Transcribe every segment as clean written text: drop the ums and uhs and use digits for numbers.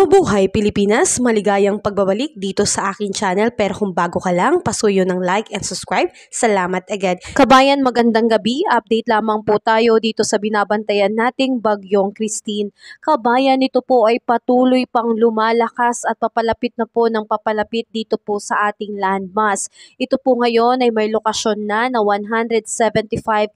Mabuhay Pilipinas! Maligayang pagbabalik dito sa aking channel, pero kung bago ka lang, pasuyo ng like and subscribe. Salamat agad. Kabayan, magandang gabi. Update lamang po tayo dito sa binabantayan nating Bagyong Christine. Kabayan, ito po ay patuloy pang lumalakas at papalapit na po ng papalapit dito po sa ating landmass. Ito po ngayon ay may lokasyon na 175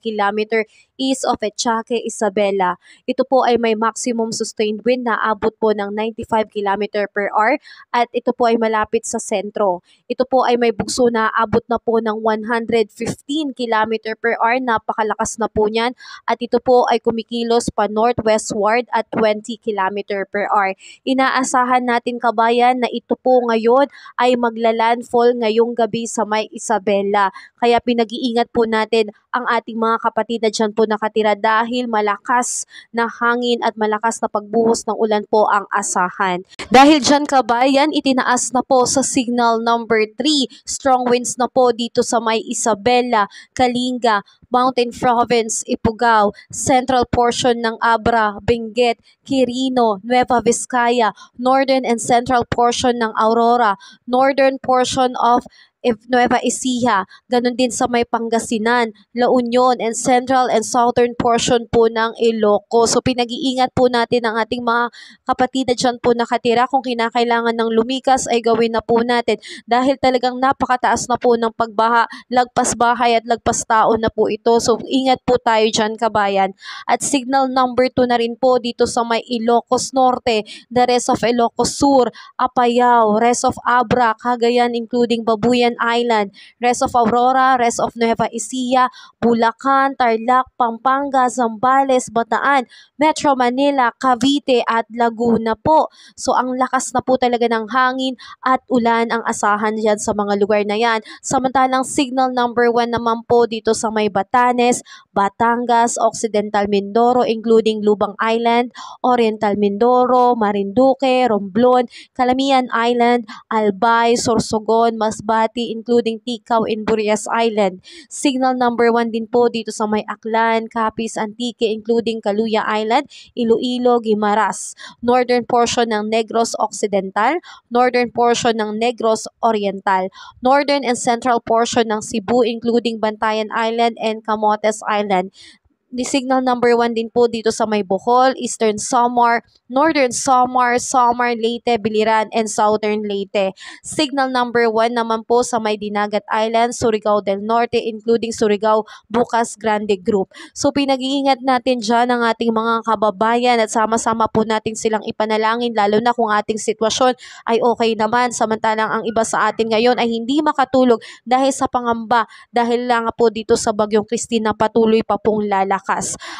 km east of Echaque, Isabela. Ito po ay may maximum sustained wind na abot po ng 95 km per hour at ito po ay malapit sa sentro. Ito po ay may bugso na abot na po ng 115 km per hour, napakalakas na po niyan at ito po ay kumikilos pa northwestward at 20 km per hour. Inaasahan natin, kabayan, na ito po ngayon ay magla-landfall ngayong gabi sa may Isabela. Kaya pinag-iingat po natin ang ating mga kapatid na dyan po nakatira dahil malakas na hangin at malakas na pagbuhos ng ulan po ang asahan. Dahil dyan, kabayan, itinaas na po sa signal number 3. Strong winds na po dito sa may Isabela, Kalinga, Mountain Province, Ifugao, central portion ng Abra, Benguet, Quirino, Nueva Vizcaya, northern and central portion ng Aurora, northern portion of Nueva Ecija, ganun din sa may Pangasinan, La Union, and central and southern portion po ng Ilocos. So pinag-iingat po natin ang ating mga kapatid na dyan po nakatira. Kung kinakailangan ng lumikas ay gawin na po natin dahil talagang napakataas na po ng pagbaha, lagpas bahay at lagpas tao na po ito. So ingat po tayo dyan, kabayan. At signal number 2 na rin po dito sa may Ilocos Norte, the rest of Ilocos Sur, Apayao, rest of Abra, Cagayan including Babuyan Island, rest of Aurora, rest of Nueva Ecija, Bulacan, Tarlac, Pampanga, Zambales, Bataan, Metro Manila, Cavite at Laguna po. So ang lakas na po talaga ng hangin at ulan ang asahan dyan sa mga lugar na yan. Samantalang signal number 1 naman po dito sa may Batanes, Batangas, Occidental Mindoro including Lubang Island, Oriental Mindoro, Marinduque, Romblon, Calamian Island, Albay, Sorsogon, Masbate including Ticao and Burias Island. Signal number 1 din po dito sa may Aklan, Capiz, Antique including Caluya Island, Iloilo, Guimaras, northern portion ng Negros Occidental, northern portion ng Negros Oriental, northern and central portion ng Cebu including Bantayan Island and Camotes Island. The signal number 1 din po dito sa may Bohol, Eastern Samar, Northern Samar, Samar, Leyte, Biliran, and Southern Leyte. Signal number 1 naman po sa may Dinagat Island, Surigao del Norte, including Surigao, Bucas Grande Group. So pinag-iingat natin dyan ang ating mga kababayan at sama-sama po natin silang ipanalangin, lalo na kung ating sitwasyon ay okay naman. Samantalang ang iba sa atin ngayon ay hindi makatulog dahil sa pangamba, dahil lang po dito sa Bagyong Christine na patuloy pa pong lalakas.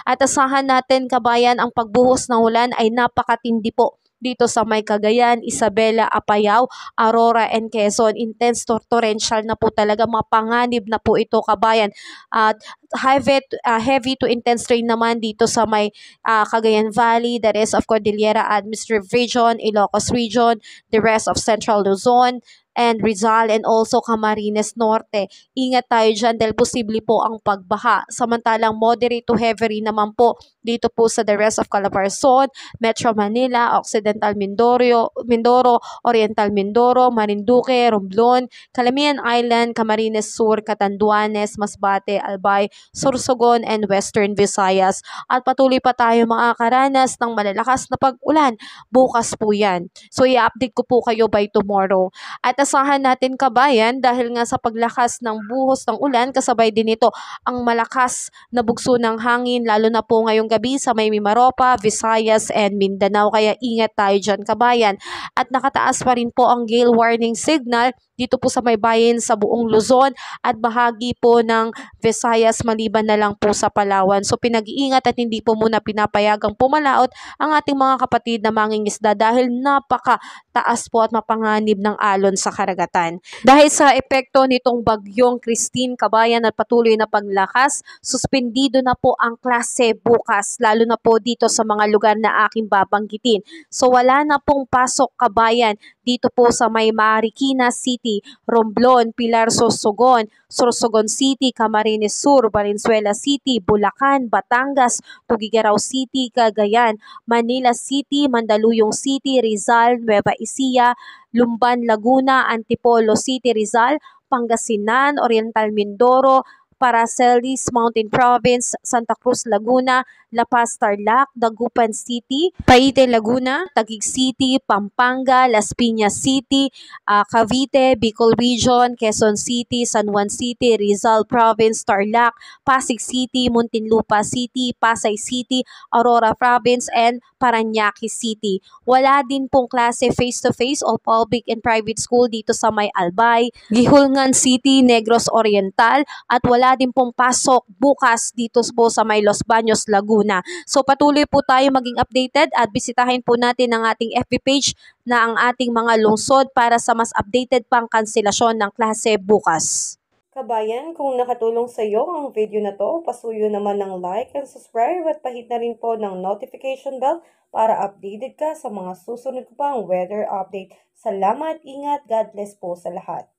At asahan natin, kabayan, ang pagbuhos ng ulan ay napakatindi po dito sa may Cagayan, Isabela, Apayao, Aurora, and Quezon. Intense torrential na po talaga, mapanganib na po ito, kabayan. At heavy to intense rain naman dito sa may Cagayan Valley, the rest of Cordillera Administrative Region, Ilocos Region, the rest of Central Luzon, and Rizal, and also Camarines Norte. Ingat tayo dyan dahil posible po ang pagbaha. Samantalang moderate to heavy naman po dito po sa the rest of Calabarzon, Metro Manila, Occidental Mindoro, Oriental Mindoro, Marinduque, Romblon, Calamian Island, Camarines Sur, Catanduanes, Masbate, Albay, Sorsogon, and Western Visayas. At patuloy pa tayo makakaranas ng malalakas na pag-ulan. Bukas po yan. So i-update ko po kayo by tomorrow. At asahan natin, kabayan, dahil nga sa paglakas ng buhos ng ulan, kasabay din ito ang malakas na bugso ng hangin, lalo na po ngayong gabi sa may Mimaropa, Visayas, and Mindanao. Kaya ingat tayo dyan, kabayan. At nakataas pa rin po ang gale warning signal dito po sa may bayan sa buong Luzon at bahagi po ng Visayas, maliban na lang po sa Palawan. So pinag-iingat at hindi po muna pinapayagang pumalaot ang ating mga kapatid na mangingisda dahil napaka taas po at mapanganib ng alon sa karagatan. Dahil sa epekto nitong bagyong Christine, kabayan, at patuloy na paglakas, suspendido na po ang klase bukas, lalo na po dito sa mga lugar na aking babanggitin. So wala na pong pasok, kabayan, dito po sa may Marikina City, Romblon, Pilar, Sorsogon City, Camarines Sur, Valenzuela City, Bulacan, Batangas, Tugigaraw City, Cagayan, Manila City, Mandaluyong City, Rizal, Nueva Ecija, Lumban, Laguna, Antipolo City, Rizal, Pangasinan, Oriental Mindoro, Paracelis, Mountain Province, Santa Cruz, Laguna, La Paz, Tarlac, Dagupan City, Paite, Laguna, Taguig City, Pampanga, Las Piñas City, Cavite, Bicol Region, Quezon City, San Juan City, Rizal Province, Tarlac, Pasig City, Muntinlupa City, Pasay City, Aurora Province, and Parañaque City. Wala din pong klase face-to-face o public and private school dito sa may Albay, Gihulngan City, Negros Oriental, at wala din pong pasok bukas dito po sa may Los Baños, Laguna. So patuloy po tayo maging updated at bisitahin po natin ang ating FB page na ang ating mga lungsod para sa mas updated pang kanselasyon ng klase bukas. Kabayan, kung nakatulong sa iyo ang video na to, pasuyo naman ng like and subscribe at pahit na rin po ng notification bell para updated ka sa mga susunod ko pang weather update. Salamat, ingat, God bless po sa lahat.